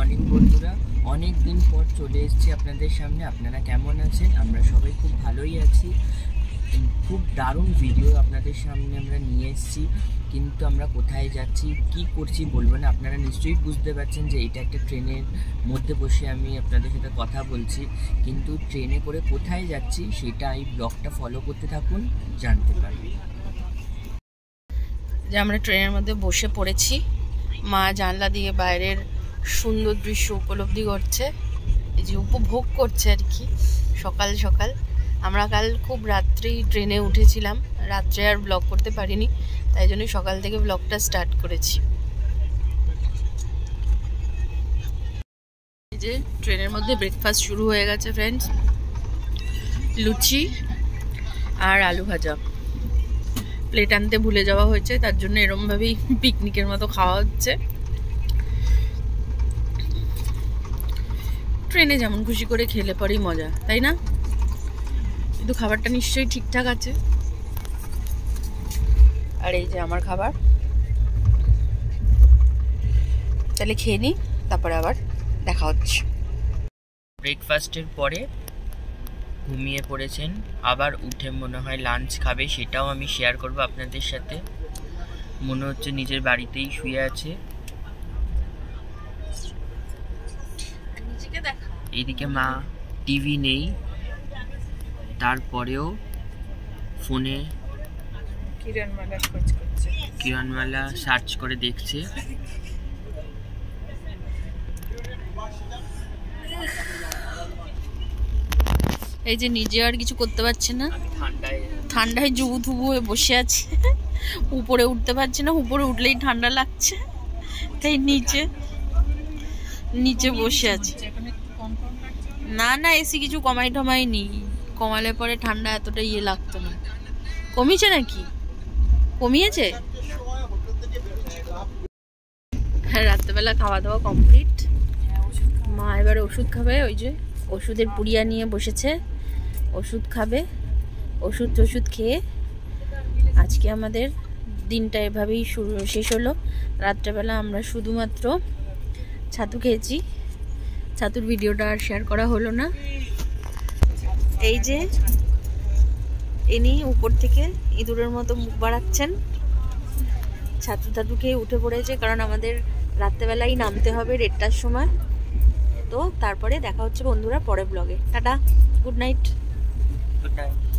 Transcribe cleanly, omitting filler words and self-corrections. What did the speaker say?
Morning বন্ধুরা, অনেক দিন পর চলে এসেছি আপনাদের সামনে। আপনারা কেমন আছেন? আমরা সবাই খুব ভালোই আছি। খুব দারুণ ভিডিও আপনাদের সামনে আমরা নিয়ে এসেছি, কিন্তু আমরা কোথায় যাচ্ছি কি করছি বলবো না। আপনারা নিশ্চয়ই বুঝতে পারছেন যে এটা একটা ট্রেনের মধ্যে বসে আমি আপনাদের সাথে কথা বলছি, কিন্তু ট্রেনে করে কোথায় যাচ্ছি সেটা এই ব্লগটা ফলো করতে থাকুন, জানতে পারবেন। যে আমরা ট্রেনের মধ্যে বসে পড়েছি, মা জানলা দিয়ে বাইরের সুন্দর দৃশ্য উপলব্ধি করছে, এই যে উপভোগ করছে আর কি। সকাল সকাল আমরা কাল খুব রাত্রেই ট্রেনে উঠেছিলাম, রাত্রে আর ব্লগ করতে পারিনি, তাই জন্য সকাল থেকে ব্লগটা স্টার্ট করেছি। এই যে ট্রেনের মধ্যে ব্রেকফাস্ট শুরু হয়ে গেছে ফ্রেন্ডস, লুচি আর আলু ভাজা। প্লেট আনতে ভুলে যাওয়া হয়েছে, তার জন্য এরমভাবেই পিকনিকের মতো খাওয়া হচ্ছে। ট্রেনে যেমন খুশি করে খেলে পরেই মজা, তাই না? কিন্তু খাবারটা নিশ্চয়ই ঠিকঠাক আছে। আর এই যে আমার খাবার, তাহলে খেয়ে নিই, তারপরে আবার দেখা হচ্ছে। ব্রেকফাস্টের পরে ঘুমিয়ে পড়েছেন, আবার উঠে মনে হয় লাঞ্চ খাবে, সেটাও আমি শেয়ার করব আপনাদের সাথে। মনে হচ্ছে নিজের বাড়িতেই শুয়ে আছে। এইদিকে মা, টিভি নেই, তারপরেও ফোনে কিরণমালা সার্চ করে দেখছে। এই যে নিজে আর কিছু করতে পারছে না, ঠান্ডায় জুবু থুবু হয়ে বসে আছে। উপরে উঠতে পারছে না, উপরে উঠলেই ঠান্ডা লাগছে, তাই নিচে নিচে বসে আছে। না না, এসি কিছু কমাই টমাই নি, কমালে পরে ঠান্ডা এতটা ইয়ে লাগতো না। কমিয়েছে নাকি? কমিয়েছে। হ্যাঁ, রাত্রেবেলা খাওয়া দাওয়া কমপ্লিট। মা এবারে ওষুধ খাবে, ওই যে ওষুধের পুড়িয়া নিয়ে বসেছে, ওষুধ খাবে। ওষুধ খেয়ে আজকে আমাদের দিনটা এভাবেই শেষ হলো। রাত্রেবেলা আমরা শুধুমাত্র ছাতু খেয়েছি, ছাতুর ভিডিওটা আর শেয়ার করা হলো না। এই যে ইনি উপর থেকে ইঁদুরের মতো মুখ বাড়াচ্ছেন, ছাতু খেয়ে উঠে পড়েছে, কারণ আমাদের রাত্রেবেলাই নামতে হবে 1:30টার সময়। তো তারপরে দেখা হচ্ছে বন্ধুরা পরের ব্লগে। Tata, good night. Good night.